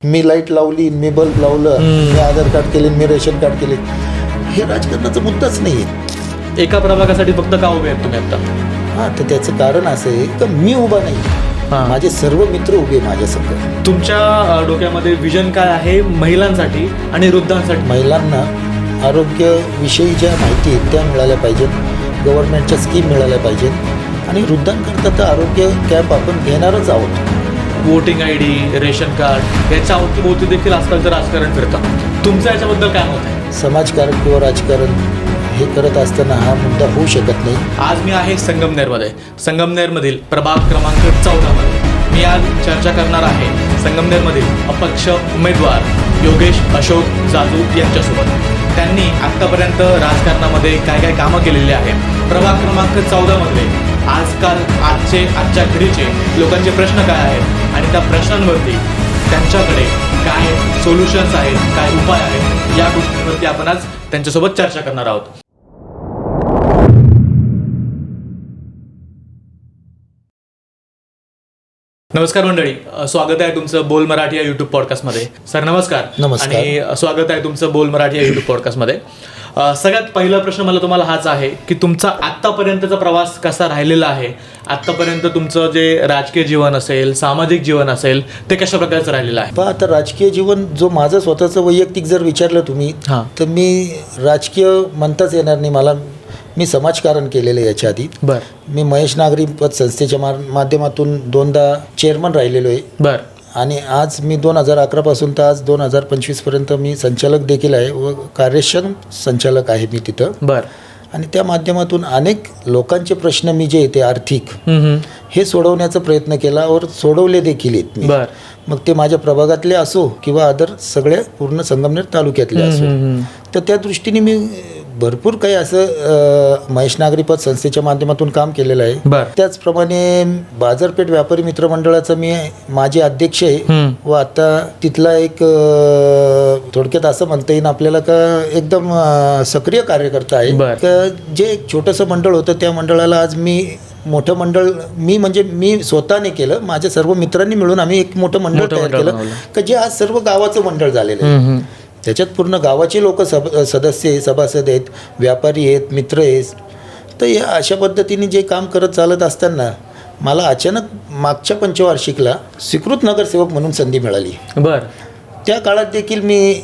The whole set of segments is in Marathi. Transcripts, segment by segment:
मी लाईट लावली, मी बल्ब लावलं, मी आधार कार्ड केले, मी रेशन कार्ड केले, हे राजकारणाचा मुद्दाच नाही आहे. एका प्रभागासाठी फक्त का उभे आहेत तुम्ही आता? हां, तर त्याचं कारण असं आहे की मी उभा नाही, माझे सर्व मित्र उभे माझ्या संग. तुमच्या डोक्यामध्ये विजन काय आहे महिलांसाठी आणि वृद्धांसाठी? महिलांना आरोग्यविषयी ज्या माहिती आहेत त्या मिळाल्या पाहिजेत, गव्हर्नमेंटच्या स्कीम मिळाल्या पाहिजेत आणि वृद्धांकरता तर आरोग्य कॅम्प आपण घेणारच आहोत. Voting I D, ration card याच्या अवतीभोवती देखील आजकालचं राजकारण फिरतं. तुमचं याच्याबद्दल काय मत आहे? समाजकारण किंवा राजकारण हे करत असताना हा मुद्दा होऊ शकत नाही. आज मी आहे संगमनेरमध्ये. संगमनेरमधील प्रभाग क्रमांक 14 मध्ये मी आज चर्चा करणार आहे संगमनेरमधील अपक्ष उमेदवार योगेश अशोक जाजू यांच्यासोबत. त्यांनी आत्तापर्यंत राजकारणामध्ये काय काय कामं केलेली आहेत, प्रभाग क्रमांक 14 मध्ये आजच्या घडीचे लोकांचे प्रश्न काय आहेत आणि त्या प्रश्नांवरती त्यांच्याकडे काय सोल्युशन्स आहेत, काय उपाय आहेत, या गोष्टींवरती आपण आज त्यांच्यासोबत चर्चा करणार आहोत. नमस्कार मंडळी, स्वागत आहे तुमचं बोल मराठी या यूट्यूब पॉडकास्टमध्ये. सर नमस्कार. नमस्कार आणि स्वागत आहे तुमचं बोल मराठी या यूट्यूब पॉडकास्टमध्ये. सगळ्यात पहिला प्रश्न मला तुम्हाला हाच आहे की तुमचा आत्तापर्यंतचा प्रवास कसा राहिलेला आहे? आत्तापर्यंत तुमचं जे राजकीय जीवन असेल, सामाजिक जीवन असेल, ते कशा प्रकारचं राहिलेलं आहे? पहा, आता राजकीय जीवन जो माझं स्वतःचं वैयक्तिक जर विचारलं तुम्ही, तर मी राजकीय म्हणताच येणार नाही मला. मी समाजकारण केलेलं आहे याच्या आधी. मी महेश नागरी पत संस्थेच्या माध्यमातून 2दा चेअरमन राहिलेलो आहे. आणि आज मी 2011 पासून तर आज 2025 पर्यंत मी संचालक देखील आहे व कार्यक्षम संचालक आहे मी तिथं. आणि त्या माध्यमातून अनेक लोकांचे प्रश्न मी जे येते आर्थिक हे सोडवण्याचा प्रयत्न केला व सोडवले देखील आहेत मी. मग ते माझ्या प्रभागातले असो किंवा अदर सगळ्या पूर्ण संगमनेर तालुक्यातले असो. तर त्या दृष्टीने मी भरपूर काही असं महेश नागरी पत संस्थेच्या माध्यमातून काम केलेलं आहे. त्याचप्रमाणे बाजारपेठ व्यापारी मित्रमंडळाचा मी माजी अध्यक्ष आहे व आता तिथला एक थोडक्यात असं म्हणता येईल आपल्याला का एकदम सक्रिय कार्यकर्ता आहे. जे एक छोटंसं मंडळ होतं त्या मंडळाला आज मी मोठं मंडळ मी स्वतःने केलं, माझ्या सर्व मित्रांनी मिळून आम्ही एक मोठं मंडळ तयार केलं की जे आज सर्व गावाचं मंडळ झालेलं आहे. त्याच्यात पूर्ण गावाचे लोक सदस्य आहेत, सभासद आहेत, व्यापारी आहेत, मित्र आहेत. तर या अशा पद्धतीने जे काम करत चालत असताना मला अचानक मागच्या पंचवार्षिकला स्वीकृत नगरसेवक म्हणून संधी मिळाली. त्या काळात देखील मी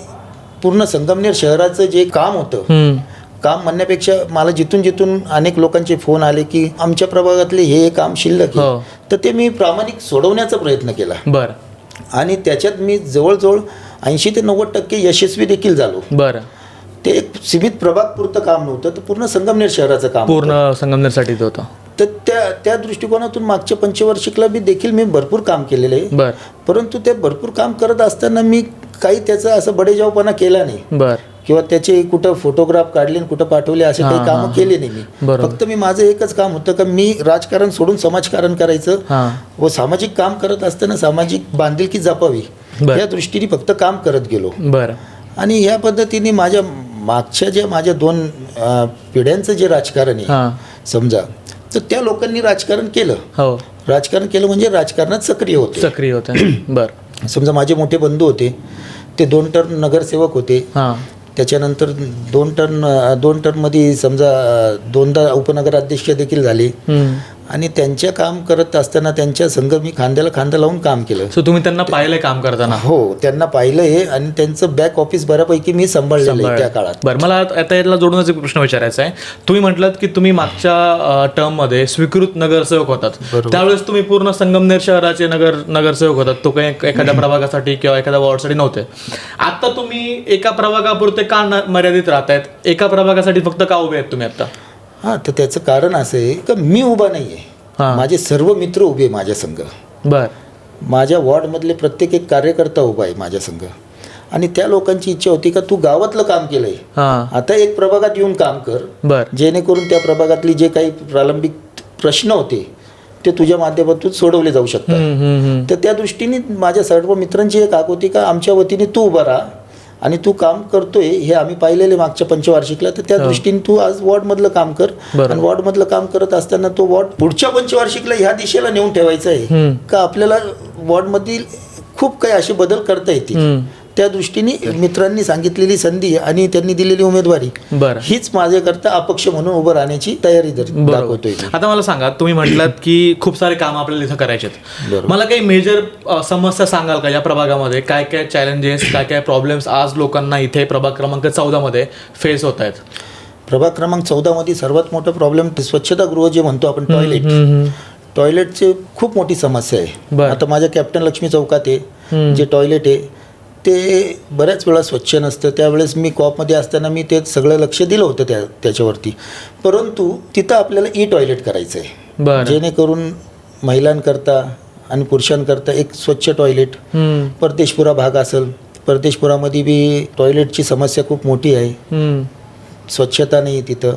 पूर्ण संगमनेर शहराचं जे काम होतं, काम म्हणण्यापेक्षा मला जिथून अनेक लोकांचे फोन आले की आमच्या प्रभागातले हे काम शिल्लक आहे, तर ते मी प्रामाणिक सोडवण्याचा प्रयत्न केला. आणि त्याच्यात मी जवळजवळ 80 ते 90% यशस्वी देखील झालो. ते एक सीमित प्रभाग पुरतं काम नव्हतं, तर पूर्ण संगमनेर शहराचं काम, पूर्ण संगमनेरसाठी होतं. तर त्या दृष्टिकोनातून मागच्या पंचवार्षिकला देखील मी भरपूर काम केलेलं आहे. परंतु ते भरपूर काम करत असताना मी काही त्याचा असं बडेजावपणा केला नाही किंवा त्याचे कुठं फोटोग्राफ काढले कुठं पाठवले असे काही कामं केले नाही मी. फक्त मी माझं एकच काम होतं का मी राजकारण सोडून समाजकारण करायचं व सामाजिक काम करत असताना सामाजिक बांधिलकी जपावी या दृष्टीने फक्त काम करत गेलो. आणि ह्या पद्धतीने माझ्या 2 पिढ्यांचं जे राजकारण आहे समजा, तर त्या लोकांनी राजकारण केलं. राजकारण केलं म्हणजे राजकारणात सक्रिय होते. समजा माझे मोठे बंधू होते, ते 2 टर्म नगरसेवक होते. त्याच्यानंतर 2 टर्ममध्ये समजा 2दा उपनगराध्यक्ष देखील झाले. आणि त्यांच्या काम करत असताना त्यांच्या संघ मी खांद्याला खांदा लावून काम केलं. सो तुम्ही त्यांना पाहिलंय काम करताना? हो, त्यांना पाहिलं आहे आणि त्यांचं बॅक ऑफिस बऱ्यापैकी मी सांभाळलेलं आहे त्या काळात. मला आता याला जोडूनच एक प्रश्न विचारायचा आहे. तुम्ही म्हटलात की तुम्ही मागच्या टर्ममध्ये स्वीकृत नगरसेवक होतात, त्यावेळेस तुम्ही पूर्ण संगमनेर शहराचे नगरसेवक होतात. तो काही एखाद्या प्रभागासाठी किंवा एखाद्या वॉर्डसाठी नव्हते. आता तुम्ही एका प्रभागापुरते का मर्यादित राहतायत? एका प्रभागासाठी फक्त का उभे आहेत तुम्ही आता? हां, तर त्याचं कारण असं आहे की मी उभा नाही आहे, माझे सर्व मित्र उभे माझ्या संघ. माझ्या वॉर्डमधले प्रत्येक एक कार्यकर्ता उभा आहे माझ्या संघ. आणि त्या लोकांची इच्छा होती का तू गावातलं काम केलंय, आता एक प्रभागात येऊन काम कर, जेणेकरून त्या प्रभागातली जे काही प्रारंभिक प्रश्न होते ते तुझ्या माध्यमातून सोडवले जाऊ शकतात. तर त्या दृष्टीने माझ्या सर्व मित्रांची एक हाक होती का आमच्या वतीने तू उभा राहा आणि तू काम करतोय हे आम्ही पाहिलेले मागच्या पंचवार्षिकला. तर त्या दृष्टीने तू आज वॉर्डमधलं काम कर. आणि वॉर्डमधलं काम करत असताना तो वॉर्ड पुढच्या पंचवार्षिकला ह्या दिशेला नेऊन ठेवायचा आहे का आपल्याला वॉर्डमधील खूप काही असे बदल करता येतील. त्या दृष्टीने मित्रांनी सांगितलेली संधी आणि त्यांनी दिलेली उमेदवारी हीच माझ्याकरता अपक्ष म्हणून उभं राहण्याची तयारी दाखवतोय. आता मला सांगा, तुम्ही म्हटलात की खूप सारे काम आपल्याला इथं करायचे आहेत. मला काही मेजर समस्या सांगाल का या प्रभागामध्ये? काय काय चॅलेंजेस, काय काय प्रॉब्लेम्स आज लोकांना इथे प्रभाग क्रमांक 14 मध्ये फेस होत आहेत? प्रभाग क्रमांक 14 मध्ये सर्वात मोठा प्रॉब्लेम स्वच्छतागृह जे म्हणतो आपण, टॉयलेटची खूप मोठी समस्या आहे. आता माझ्या कॅप्टन लक्ष्मी चौकात आहे जे टॉयलेट आहे ते बऱ्याच वेळा स्वच्छ नसतं. त्यावेळेस मी कॉपमध्ये असताना मी ते सगळं लक्ष दिलं होतं त्याच्यावरती. परंतु तिथं आपल्याला टॉयलेट करायचं आहे जेणेकरून महिलांकरता आणि पुरुषांकरता एक स्वच्छ टॉयलेट. परदेशपुरा भाग असेल, परदेशपुरामध्ये बी टॉयलेटची समस्या खूप मोठी आहे. स्वच्छता नाही तिथं.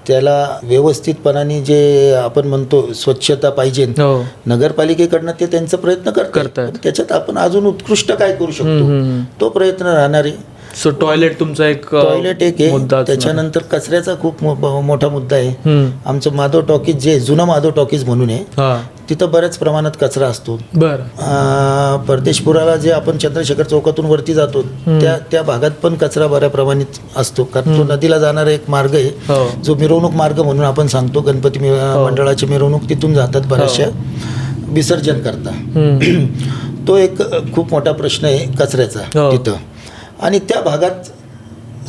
त्याला व्यवस्थितपणाने जे आपण म्हणतो स्वच्छता पाहिजे नगरपालिकेकडनं ते त्यांचा प्रयत्न करतात. त्याच्यात आपण अजून उत्कृष्ट काय करू शकतो तो प्रयत्न राहणार आहे. सो टॉयलेट तुमचा एक टॉयलेट एक आहे. त्याच्यानंतर कचऱ्याचा खूप मोठा मुद्दा आहे. आमचं माधव टॉकीज जे जुनं माधव टॉकीज म्हणून आहे तिथं बऱ्याच प्रमाणात कचरा असतो. परदेशपुराला जे आपण चंद्रशेखर चौकातून वरती जातो त्या भागात पण कचरा बऱ्या प्रमाणात असतो. कारण तो नदीला जाणारा एक मार्ग आहे जो मिरवणूक मार्ग म्हणून आपण सांगतो. गणपती मंडळाची मिरवणूक तिथून जातात बऱ्याचशा विसर्जन करता. तो एक खूप मोठा प्रश्न आहे कचऱ्याचा तिथं. आणि त्या भागात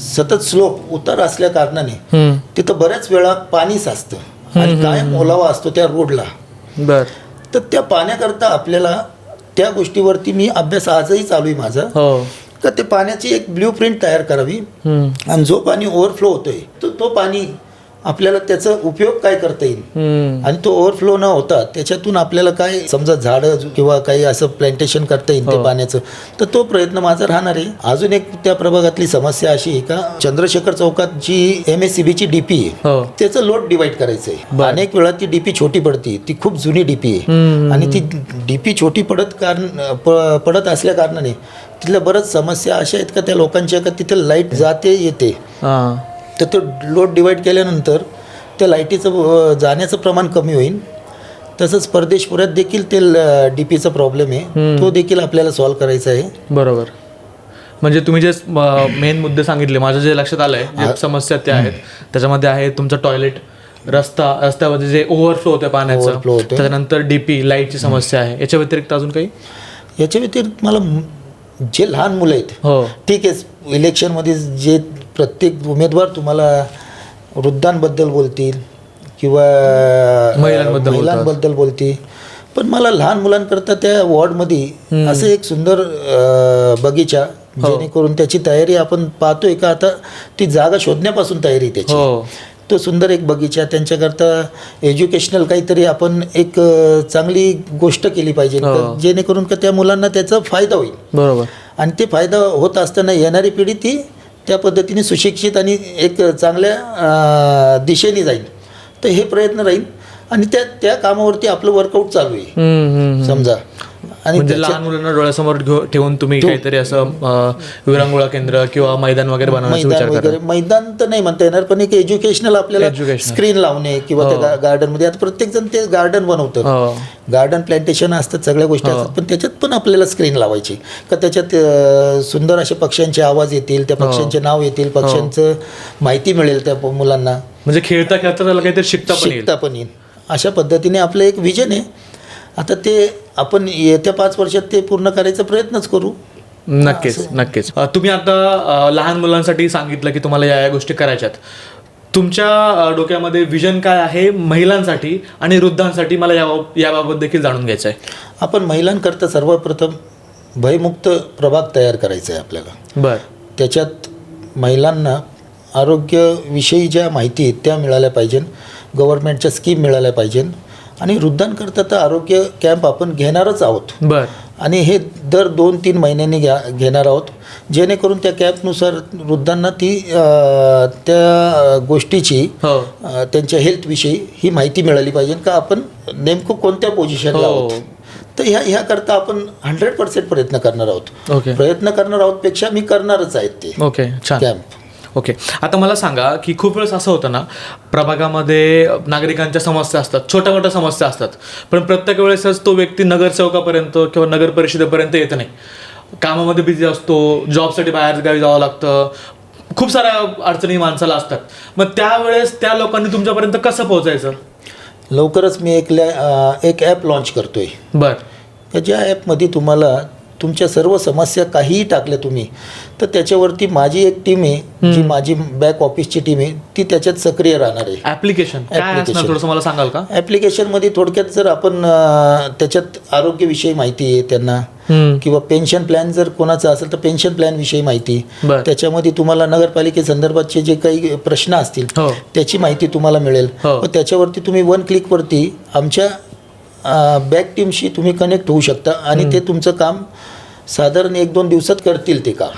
सतत स्लोप उतार असल्या कारणाने तिथं बऱ्याच वेळा पाणी साचतं आणि कायम ओलावा असतो त्या रोडला. तर त्या पाण्याकरता आपल्याला त्या गोष्टीवरती मी अभ्यास आजही चालू आहे माझा का ते पाण्याची एक ब्ल्यू प्रिंट तयार करावी आणि जो पाणी ओव्हरफ्लो होतोय तो पाणी आपल्याला त्याचा उपयोग काय करता येईल आणि तो ओव्हरफ्लो न होता त्याच्यातून आपल्याला काय समजा झाडं किंवा काही असं प्लांटेशन करता येईल ते पाण्याचं. तर तो प्रयत्न माझा राहणार आहे. अजून एक त्या प्रभागातली समस्या अशी आहे का चंद्रशेखर चौकात जी MSCBची DP आहे त्याचं लोड डिवाइड करायचं आहे. अनेक वेळा ती DP छोटी पडते. ती खूप जुनी DP आहे आणि ती DP छोटी पडत असल्या कारणाने तिथल्या बऱ्याच समस्या अशा आहेत का त्या लोकांच्या का तिथे लाईट जाते येते. तर तो लोड डिवाईड केल्यानंतर त्या लाईटीचं जाण्याचं प्रमाण कमी होईल. तसंच परदेशपुरात देखील ते DPचा प्रॉब्लेम आहे तो देखील आपल्याला सॉल्व्ह करायचा आहे. बरोबर. म्हणजे तुम्ही जे मेन मुद्दे सांगितले माझ्या जे लक्षात आलंय जे समस्या त्या आहेत त्याच्यामध्ये आहे तुमचं टॉयलेट, रस्त्यामध्ये जे ओव्हरफ्लो होतं पाण्याचं, त्याच्यानंतर DP लाईटची समस्या आहे. याच्या व्यतिरिक्त अजून काही? याच्या व्यतिरिक्त मला जे लहान मुलं आहेत ठीक आहे इलेक्शनमध्ये जे प्रत्येक उमेदवार तुम्हाला वृद्धांबद्दल बोलतील किंवा महिलांबद्दल बोलतील पण मला लहान मुलांकरता त्या वॉर्डमध्ये असं एक सुंदर बगीचा जेणेकरून त्याची तयारी आपण पाहतोय का आता ती जागा शोधण्यापासून तयारी त्याची. तो सुंदर एक बगीचा त्यांच्याकरता एज्युकेशनल काहीतरी आपण एक चांगली गोष्ट केली पाहिजे जेणेकरून का त्या मुलांना त्याचा फायदा होईल. बरोबर. आणि ते फायदा होत असताना येणारी पिढी ती त्या पद्धतीने सुशिक्षित आणि एक चांगल्या दिशेने जाईल. तर हे प्रयत्न राहील आणि त्या कामावरती आपलं वर्कआउट चालू आहे समजा. आणि म्हणजे लहान मुलांना डोळ्यासमोर ठेवून तुम्ही काहीतरी असं विरंगुळा केंद्र किंवा मैदान वगैरे बनवण्याचा विचार करा. मैदान तर नाही म्हणता येणार पण एक एज्युकेशनल आपल्याला स्क्रीन लावणे किंवा त्या गार्डनमध्ये आता प्रत्येक जण ते गार्डन बनवतं. गार्डन प्लांटेशन असतात सगळ्या गोष्टी असतात पण त्याच्यात पण आपल्याला स्क्रीन लावायची का त्याच्यात सुंदर असे पक्ष्यांचे आवाज येतील, त्या पक्ष्यांचे नाव येतील, पक्ष्यांचं माहिती मिळेल त्या मुलांना. म्हणजे खेळता खेळता त्याला काहीतरी शिकता पण येईल. अशा पद्धतीने आपलं एक विजन आहे. आता ते आपण येत्या 5 वर्षात ते पूर्ण करायचा प्रयत्नच करू. नक्कीच. तुम्ही आता लहान मुलांसाठी सांगितलं की तुम्हाला या गोष्टी करायच्यात. तुमच्या डोक्यामध्ये विजन काय आहे महिलांसाठी आणि वृद्धांसाठी? मला याबाबत देखील जाणून घ्यायचं आहे. आपण महिलांकरता सर्वप्रथम भयमुक्त प्रभाग तयार करायचा आहे आपल्याला. त्याच्यात महिलांना आरोग्यविषयी ज्या माहिती आहेत त्या मिळाल्या पाहिजे, गव्हर्नमेंटच्या स्कीम मिळाल्या पाहिजे आणि वृद्धांकरता तर आरोग्य कॅम्प आपण घेणारच आहोत. आणि हे दर 2-3 महिन्यांनी घेणार आहोत जेणेकरून त्या कॅम्पनुसार वृद्धांना ती त्या गोष्टीची त्यांच्या हेल्थविषयी ही माहिती मिळाली पाहिजे का आपण नेमकं कोणत्या पोझिशनला आहोत. तर ह्याकरता आपण 100% प्रयत्न करणार आहोत. पेक्षा मी करणारच आहेत ते कॅम्प. ओके, आता मला सांगा की खूप वेळेस असं होतं ना, प्रभागामध्ये नागरिकांच्या समस्या असतात, छोट्या मोठ्या समस्या असतात, पण प्रत्येक वेळेसच तो व्यक्ती नगरसेवकापर्यंत किंवा नगर परिषदेपर्यंत येत नाही. कामामध्ये बिझी असतो, जॉबसाठी बाहेर गावी जावं लागतं, खूप साऱ्या अडचणी माणसाला असतात. मग त्यावेळेस त्या लोकांनी तुमच्यापर्यंत कसं पोहोचायचं? लवकरच मी एक ॲप लॉन्च करतोय. बरं. ज्या ॲपमध्ये तुम्हाला तुमच्या सर्व समस्या काहीही टाकल्या तुम्ही, तर त्याच्यावरती माझी एक टीम आहे, जी माझी बॅक ऑफिसची टीम आहे, ती त्याच्यात सक्रिय राहणार आहे. ॲप्लिकेशन काय असणार थोडंसं मला सांगाल का? ॲप्लिकेशनमध्ये थोडक्यात जर आपण त्याच्यात आरोग्यविषयी माहिती आहे त्यांना, किंवा पेन्शन प्लॅन जर कोणाचा असेल तर पेन्शन प्लॅन विषयी माहिती, त्याच्यामध्ये तुम्हाला नगरपालिकेसंदर्भातचे जे काही प्रश्न असतील त्याची माहिती तुम्हाला मिळेल. त्याच्यावरती तुम्ही 1 क्लिकवरती आमच्या बॅक टीमशी तुम्ही कनेक्ट होऊ शकता आणि ते तुमचं काम साधारण 1-2 दिवसात करतील ते काम.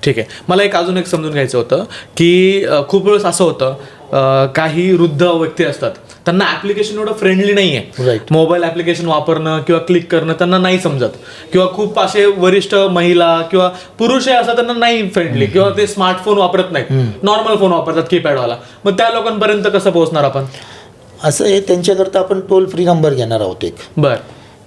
ठीक आहे. मला अजून एक समजून घ्यायचं होतं की खूप वेळेस असं होतं, काही वृद्ध व्यक्ती असतात, त्यांना ॲप्लिकेशन एवढं फ्रेंडली नाही आहे. राईट. मोबाईल ॲप्लिकेशन वापरणं किंवा क्लिक करणं त्यांना नाही समजत, किंवा खूप असे वरिष्ठ महिला किंवा पुरुषही असतात त्यांना नाही फ्रेंडली, किंवा ते स्मार्टफोन वापरत नाहीत, नॉर्मल फोन वापरतात कीपॅडवाला. मग त्या लोकांपर्यंत कसं पोहोचणार आपण? असं आहे, त्यांच्याकरता आपण टोल फ्री नंबर घेणार आहोत एक. बरं.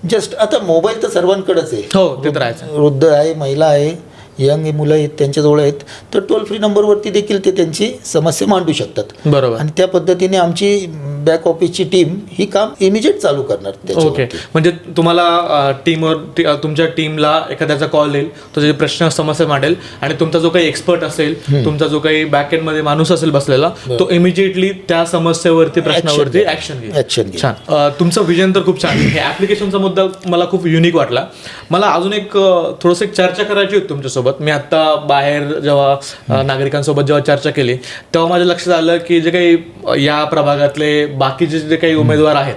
जस्ट आता मोबाईल तर सर्वांकडेच आहे. हो, ते तर आहे. वृद्ध आहे, महिला आहे, यंग मुलं आहेत, त्यांच्याजवळ आहेत, तर टोल फ्री नंबरवरती देखील ते त्यांची समस्या मांडू शकतात. बरोबर. आणि त्या पद्धतीने आमची बॅक ऑफिसची टीम ही काम इमिजिएट चालू करणार. ओके, म्हणजे तुम्हाला टीमवर, तुमच्या टीमला एखाद्याचा कॉल येईल, तो जे प्रश्न समस्या मांडेल, आणि तुमचा जो काही एक्सपर्ट असेल, तुमचा जो काही बॅकएंडमध्ये माणूस असेल बसलेला, तो इमिजिएटली त्या समस्येवरती, प्रश्नावरती ऍक्शन घेईल. छान. तुमचं विजन तर खूप छान. हे ऍप्लिकेशनचा मुद्दा मला खूप युनिक वाटला. मला अजून एक थोडंसं चर्चा करायची होती तुमच्यासोबत. मी आता बाहेर जेव्हा नागरिकांसोबत जेव्हा चर्चा केली, तेव्हा माझ्या लक्षात आलं की जे काही या प्रभागातले बाकीचे जे काही उमेदवार आहेत,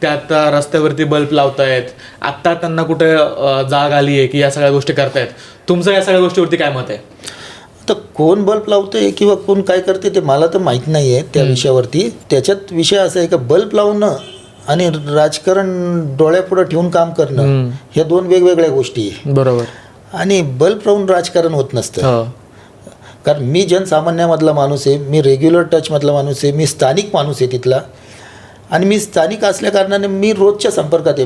ते आता रस्त्यावरती बल्ब लावतायत, आत्ता त्यांना कुठे जाग आली आहे की या सगळ्या गोष्टी करतायत. तुमचं या सगळ्या गोष्टीवरती काय मत आहे? तर कोण बल्ब लावतंय किंवा कोण काय करते ते मला तर माहीत नाही आहे त्या विषयावरती. त्याच्यात विषय असा आहे का बल्ब लावणं आणि राजकारण डोळ्यापुढं ठेवून काम करणं, ह्या 2 वेगवेगळ्या गोष्टी आहे. बरोबर. आणि बल्ब लावून राजकारण होत नसतं. कारण मी जनसामान्यामधला माणूस आहे, मी रेग्युलर टचमधला माणूस आहे, मी स्थानिक माणूस आहे तिथला, आणि मी स्थानिक असल्याकारणाने मी रोजच्या संपर्कात आहे.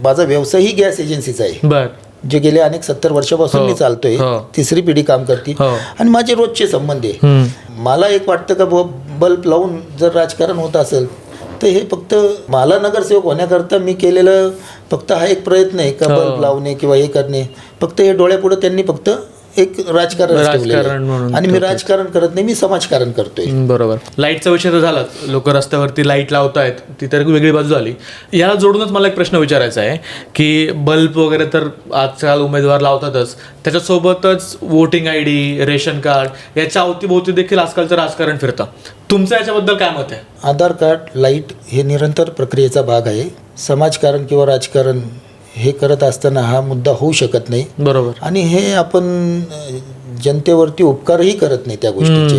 माझा व्यवसायही गॅस एजन्सीचा आहे. बरं. जे गेले 70 वर्षापासून मी चालतोय, 3री पिढी काम करते, आणि माझे रोजचे संबंध आहे. मला एक वाटतं का बल्ब लावून जर राजकारण होत असेल तर हे फक्त मला नगरसेवक होण्याकरता मी केलेलं फक्त हा एक प्रयत्न आहे का बल्ब लावणे किंवा हे करणे. फक्त हे डोळ्यापुढे त्यांनी फक्त एक राजकारण, आणि मी राजकारण करत नाही, मी समाजकारण करतोय. बरोबर. लाईटचा विषय तर झालाच, लोक रस्त्यावरती लाईट लावतायत, ती तर वेगळी बाजू झाली. याला जोडूनच मला एक प्रश्न विचारायचा आहे की बल्ब वगैरे तर आजकाल उमेदवार लावतातच, त्याच्यासोबतच वोटिंग ID, रेशन कार्ड, याच्या अवतीभोवती देखील आजकालचं राजकारण फिरतं. तुमचं याच्याबद्दल काय मत आहे? आधार कार्ड, लाईट हे निरंतर प्रक्रियेचा भाग आहे. समाजकारण किंवा राजकारण हे करत असताना हा मुद्दा होऊ शकत नाही. बरोबर. आणि हे आपण जनतेवरती उपकारही करत नाही त्या गोष्टीचे.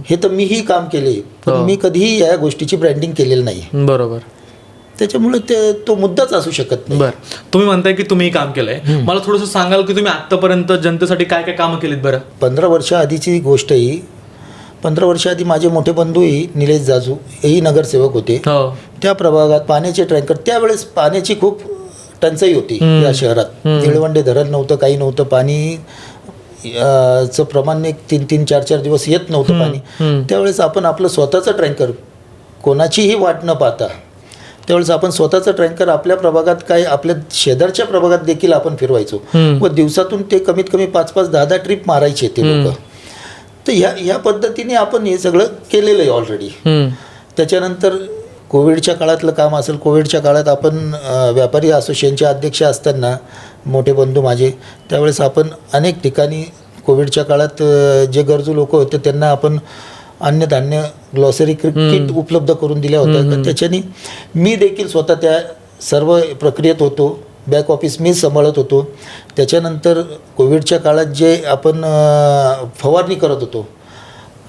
हे तर मीही काम केले, पण मी कधीही या गोष्टीची ब्रँडिंग केलेलं नाही. बरोबर. त्याच्यामुळे तो मुद्दाच असू शकत नाही. बरं. तुम्ही म्हणताय की तुम्ही काम केलंय, मला थोडंसं सांगाल की तुम्ही आतापर्यंत जनतेसाठी काय काय कामं केलीत? बरं. 15 वर्ष आधीची गोष्ट ही, 15 वर्ष आधी माझे मोठे बंधूही निलेश जाजू हेही नगरसेवक होते. त्या प्रभागात पाण्याचे टँकर, त्यावेळेस पाण्याची खूप टंचाई होती या शहरात. निळवंडे धरण नव्हतं, काही नव्हतं, पाणी चं प्रमाण 3-3, 4-4 दिवस येत नव्हतं पाणी. त्यावेळेस आपण आपलं स्वतःचं टँकर, कोणाचीही वाट न पाहता, त्यावेळेस आपण स्वतःचं टँकर आपल्या प्रभागात, काय आपल्या शेजारच्या प्रभागात देखील आपण फिरवायचो, व दिवसातून ते कमीत कमी 5-5, 10-10 ट्रिप मारायचे ते लोक. तर ह्या पद्धतीने आपण हे सगळं केलेलं आहे ऑलरेडी. त्याच्यानंतर कोविडच्या काळातलं काम असेल, कोविडच्या काळात आपण व्यापारी असोसिएशनचे अध्यक्ष असताना मोठे बंधू माझे, त्यावेळेस आपण अनेक ठिकाणी कोविडच्या काळात जे गरजू लोक होते त्यांना आपण अन्नधान्य, ग्लॉसरी किट उपलब्ध करून दिल्या होत्या. त्याच्याने मी देखील स्वतः त्या सर्व प्रक्रियेत होतो, बॅक ऑफिस मी सांभाळत होतो. त्याच्यानंतर कोविडच्या काळात जे आपण फवारणी करत होतो,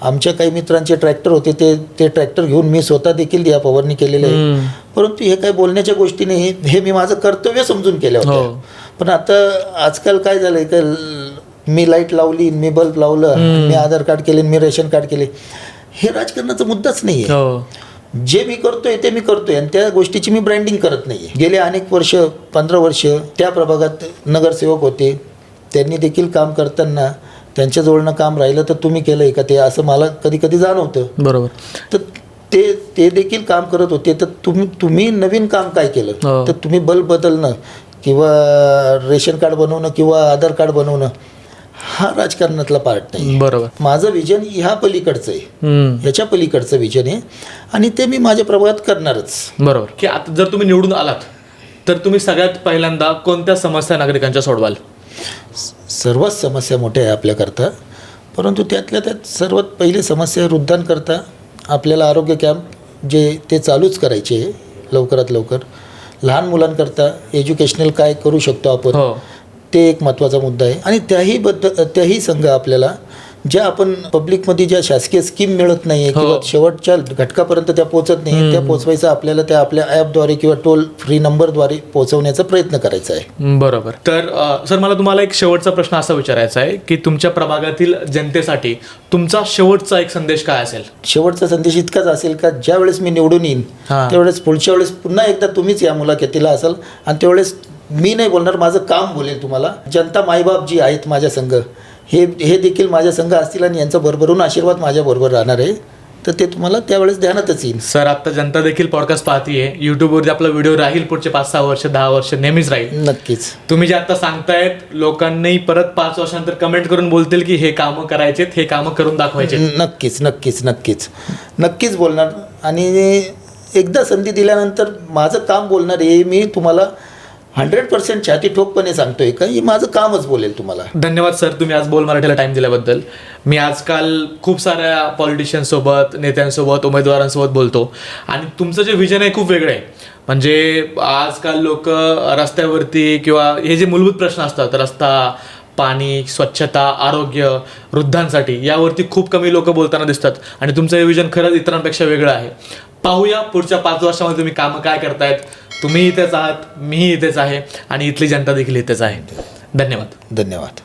आमच्या काही मित्रांचे ट्रॅक्टर होते, ते ट्रॅक्टर घेऊन मी स्वतः देखील या फवारणी केलेली आहे. परंतु हे काही बोलण्याच्या गोष्टी नाही, हे मी माझं कर्तव्य समजून केलं होतं. पण आता आजकाल काय झालं आहे का मी लाईट लावली, मी बल्ब लावलं, मी आधार कार्ड केले, मी रेशन कार्ड केले, हे राजकारणाचा मुद्दाच नाही आहे. जे मी करतोय ते मी करतोय आणि त्या गोष्टीची मी ब्रँडिंग करत नाही आहे. गेले अनेक वर्ष, 15 वर्ष त्या प्रभागात नगरसेवक होते, त्यांनी देखील काम करताना त्यांच्याजवळनं काम राहिलं तर तुम्ही केलं आहे का ते, असं मला कधी कधी जाणवतं. बरोबर. तर ते देखील काम करत होते, तर तुम्ही नवीन काम काय केलं, तर तुम्ही बल्ब बदलणं किंवा रेशन कार्ड बनवणं किंवा आधार कार्ड बनवणं हा राजकारणातला पार्ट नाही. बरोबर. माझं विजन ह्या पलीकडचं आहे, ह्याच्या पलीकडचं विजन आहे आणि ते मी माझ्या प्रभागात करणारच. बरोबर. की आता जर तुम्ही निवडून आलात तर तुम्ही सगळ्यात पहिल्यांदा कोणत्या समस्या नागरिकांच्या सोडवाल? सर्वच समस्या मोठ्या आहे आपल्याकरता, परंतु त्यातल्या त्यात सर्वात पहिली समस्या वृद्धांकरता आपल्याला आरोग्य कॅम्प ते चालूच करायचे लवकरात लवकर. लहान मुलांकरता एज्युकेशनल काय करू शकतो आपण, ते एक महत्त्वाचा मुद्दा आहे. आणि त्याही संघ आपल्याला ज्या आपण पब्लिकमध्ये ज्या शासकीय स्कीम मिळत नाही आहे किंवा शेवटच्या घटकापर्यंत त्या पोहोचत नाही, त्या पोहोचवायचं आपल्याला त्या आपल्या ॲपद्वारे किंवा टोल फ्री नंबरद्वारे पोहोचवण्याचा प्रयत्न करायचा आहे. बरोबर. तर सर, मला तुम्हाला एक शेवटचा प्रश्न असा विचारायचा आहे की तुमच्या प्रभागातील जनतेसाठी तुमचा शेवटचा एक संदेश काय असेल? शेवटचा संदेश इतकाच असेल का ज्या वेळेस मी निवडून येईन त्यावेळेस पुढच्या वेळेस पुन्हा एकदा तुम्हीच या मुलाखतीला असाल आणि त्यावेळेस मी नाही बोलणार, माझं काम बोलेल तुम्हाला. जनता मायबाप जी आहेत माझ्या संघ, हे देखील माझ्या संघ असतील आणि यांचा भरभरून आशीर्वाद माझ्याबरोबर राहणार आहे, तर ते तुम्हाला त्यावेळेस ध्यानातच येईल. सर, आता जनता देखील पॉडकास्ट पाहतीये, युट्यूबवरती आपला व्हिडिओ राहील पुढचे 5-6 वर्ष, 10 वर्ष नेहमीच राहील. नक्कीच. तुम्ही जे आता सांगतायत, लोकांनी परत 5 वर्षानंतर कमेंट करून बोलतील की हे कामं करायचेत, हे कामं करून दाखवायचे. नक्कीच नक्कीच नक्कीच नक्कीच बोलणार. आणि एकदा संधी दिल्यानंतर माझं काम बोलणार हे मी तुम्हाला 100% छाती ठोकपणे सांगतोय का हे माझं कामच बोलेल तुम्हाला. धन्यवाद सर, तुम्ही आज बोल मराठीला टाइम दिल्याबद्दल. मी आजकाल खूप साऱ्या पॉलिटिशियन्ससोबत, नेत्यांसोबत, उमेदवारांसोबत बोलतो आणि तुमचं जे विजन आहे खूप वेगळं आहे. म्हणजे आजकाल लोक रस्त्यावरती किंवा हे जे मूलभूत प्रश्न असतात, रस्ता, पाणी, स्वच्छता, आरोग्य, वृद्धांसाठी, यावरती खूप कमी लोक बोलताना दिसतात आणि तुमचं हे विजन खरंच इतरांपेक्षा वेगळं आहे. पाहूया पुढच्या 5 वर्षामध्ये तुम्ही कामं काय करतायत. तुम्ही इथेच आहात, मीही इथेच आहे आणि इथली जनता देखील इथेच आहे. धन्यवाद. धन्यवाद.